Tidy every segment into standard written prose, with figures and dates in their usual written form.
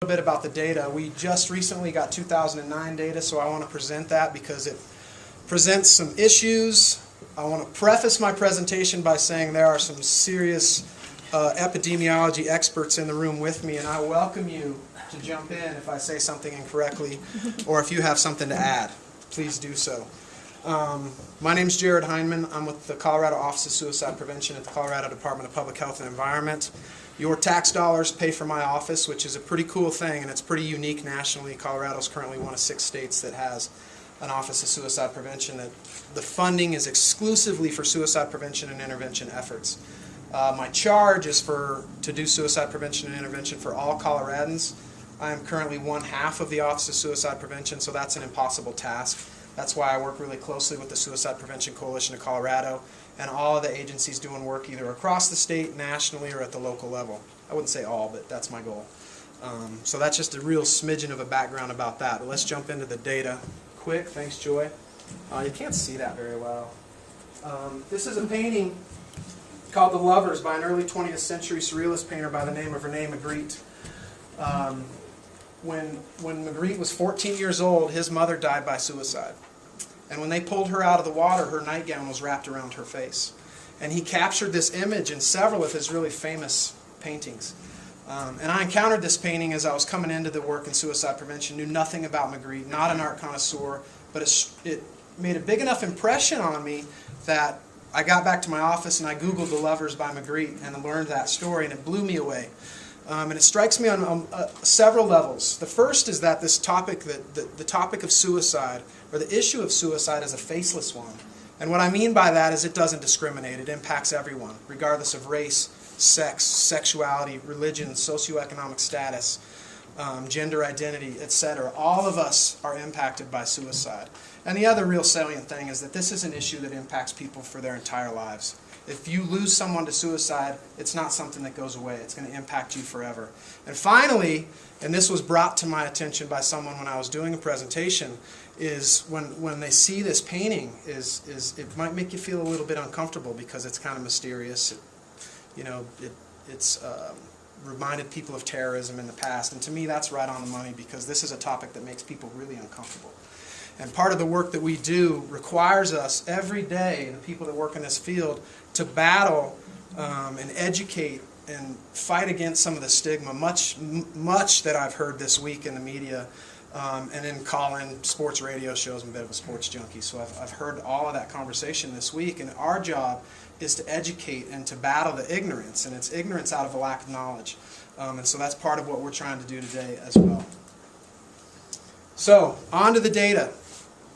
A bit about the data. We just recently got 2009 data, so I want to present that because it presents some issues. I want to preface my presentation by saying there are some serious epidemiology experts in the room with me, and I welcome you to jump in if I say something incorrectly or if you have something to add. Please do so. My name is Jarrod Hindman. I'm with the Colorado Office of Suicide Prevention at the Colorado Department of Public Health and Environment. Your tax dollars pay for my office, which is a pretty cool thing, and it's pretty unique nationally. Colorado is currently one of 6 states that has an Office of Suicide Prevention. That the funding is exclusively for suicide prevention and intervention efforts. My charge is to do suicide prevention and intervention for all Coloradans. I am currently 1/2 of the Office of Suicide Prevention, so that's an impossible task. That's why I work really closely with the Suicide Prevention Coalition of Colorado and all of the agencies doing work either across the state, nationally, or at the local level. I wouldn't say all, but that's my goal. So that's just a real smidgen of a background about that. But let's jump into the data quick. Thanks, Joy. You can't see that very well. This is a painting called The Lovers by an early 20th century surrealist painter by the name of Rene Magritte. When Magritte was 14 years old, his mother died by suicide. And when they pulled her out of the water, her nightgown was wrapped around her face. And he captured this image in several of his really famous paintings. And I encountered this painting as I was coming into the work in suicide prevention, knew nothing about Magritte, not an art connoisseur, but it made a big enough impression on me that I got back to my office and I Googled The Lovers by Magritte and I learned that story, and it blew me away. And it strikes me on several levels. The first is that this topic, the topic of suicide, or the issue of suicide, is a faceless one. And what I mean by that is it doesn't discriminate. It impacts everyone, regardless of race, sex, sexuality, religion, socioeconomic status, gender identity, etc. All of us are impacted by suicide. And the other real salient thing is that this is an issue that impacts people for their entire lives. If you lose someone to suicide, it's not something that goes away. It's going to impact you forever. And finally, and this was brought to my attention by someone when I was doing a presentation, is when they see this painting, it might make you feel a little bit uncomfortable because it's kind of mysterious. It's reminded people of terrorism in the past. And to me, that's right on the money because this is a topic that makes people really uncomfortable. And part of the work that we do requires us every day, the people that work in this field, to battle and educate and fight against some of the stigma, much that I've heard this week in the media and in call-in sports radio shows. I'm a bit of a sports junkie, so I've heard all of that conversation this week, and our job is to educate and to battle the ignorance, and it's ignorance out of a lack of knowledge. And so that's part of what we're trying to do today as well. So, on to the data.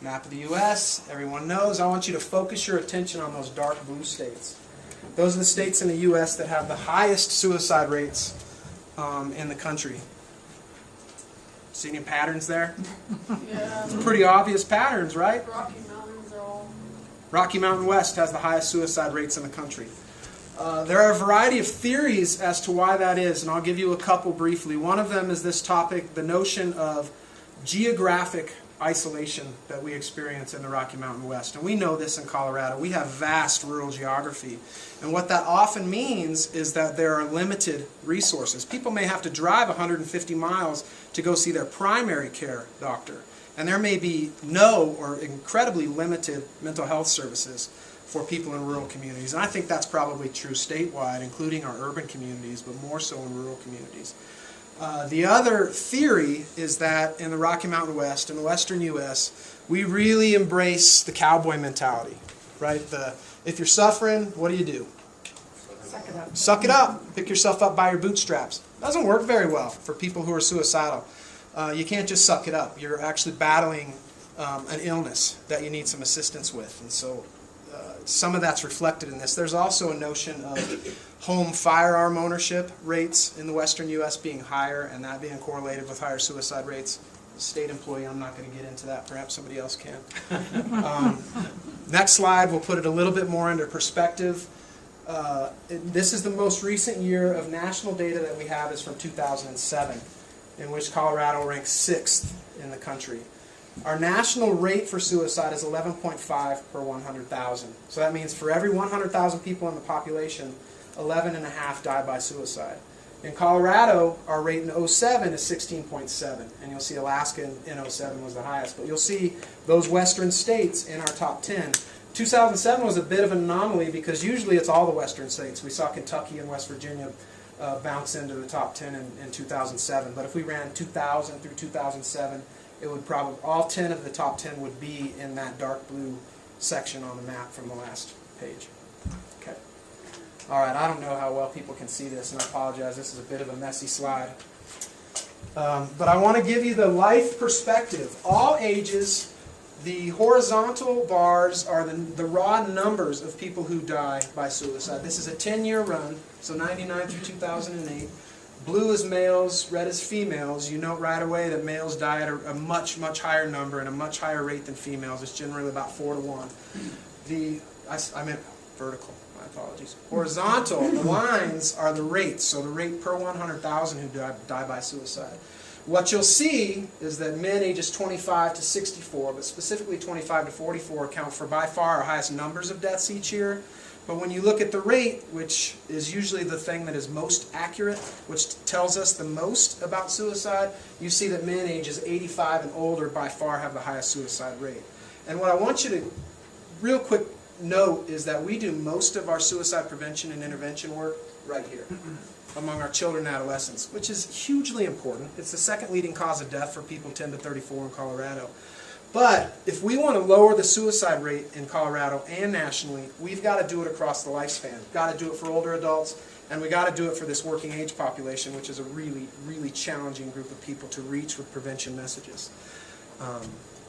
Map of the U.S., everyone knows. I want you to focus your attention on those dark blue states. Those are the states in the U.S. that have the highest suicide rates in the country. See any patterns there? Yeah. It's pretty obvious patterns, right? Rocky Mountains are all... Rocky Mountain West has the highest suicide rates in the country. There are a variety of theories as to why that is, and I'll give you a couple briefly. One of them is this topic, the notion of geographic isolation that we experience in the Rocky Mountain West. And we know this in Colorado. We have vast rural geography. And what that often means is that there are limited resources. People may have to drive 150 miles to go see their primary care doctor. And there may be no or incredibly limited mental health services for people in rural communities. And I think that's probably true statewide, including our urban communities, but more so in rural communities. The other theory is that in the Rocky Mountain West, in the western U.S., we really embrace the cowboy mentality, right? If you're suffering, what do? Suck it up. Suck it up. Pick yourself up by your bootstraps. Doesn't work very well for people who are suicidal. You can't just suck it up. You're actually battling an illness that you need some assistance with. And so some of that's reflected in this. There's also a notion of home firearm ownership rates in the western U.S. being higher, and that being correlated with higher suicide rates. State employee, I'm not going to get into that. Perhaps somebody else can. Next slide, we'll put it a little bit more into perspective. This is the most recent year of national data that we have is from 2007, in which Colorado ranks 6th in the country. Our national rate for suicide is 11.5 per 100,000. So that means for every 100,000 people in the population, 11.5 die by suicide. In Colorado, our rate in 07 is 16.7, and you'll see Alaska in 07 was the highest. But you'll see those western states in our top 10. 2007 was a bit of an anomaly because usually it's all the western states. We saw Kentucky and West Virginia bounce into the top 10 in 2007. But if we ran 2000 through 2007, it would probably, all 10 of the top 10 would be in that dark blue section on the map from the last page. Okay. All right, I don't know how well people can see this, and I apologize. This is a bit of a messy slide. But I want to give you the life perspective. All ages, the horizontal bars are the raw numbers of people who die by suicide. This is a 10-year run, so 99 through 2008. Blue is males, red is females. You note right away that males die at a much, much higher number and a much higher rate than females. It's generally about 4 to 1. I meant vertical. My apologies. Horizontal, the lines are the rates, so the rate per 100,000 who die by suicide. What you'll see is that men ages 25 to 64, but specifically 25 to 44, account for by far our highest numbers of deaths each year. But when you look at the rate, which is usually the thing that is most accurate, which tells us the most about suicide, you see that men ages 85 and older by far have the highest suicide rate. And what I want you to real quick note is that we do most of our suicide prevention and intervention work right here among our children and adolescents, which is hugely important. It's the second leading cause of death for people 10 to 34 in Colorado. But if we want to lower the suicide rate in Colorado and nationally, we've got to do it across the lifespan. We've got to do it for older adults, and we've got to do it for this working age population, which is a really, really challenging group of people to reach with prevention messages.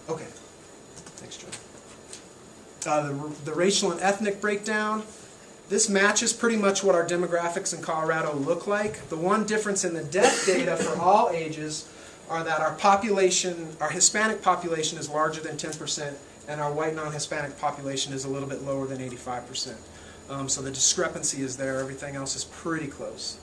Okay, thanks, John. The racial and ethnic breakdown. This matches pretty much what our demographics in Colorado look like. The one difference in the death data for all ages are that our population, our Hispanic population is larger than 10%, and our white non-Hispanic population is a little bit lower than 85%. So the discrepancy is there. Everything else is pretty close.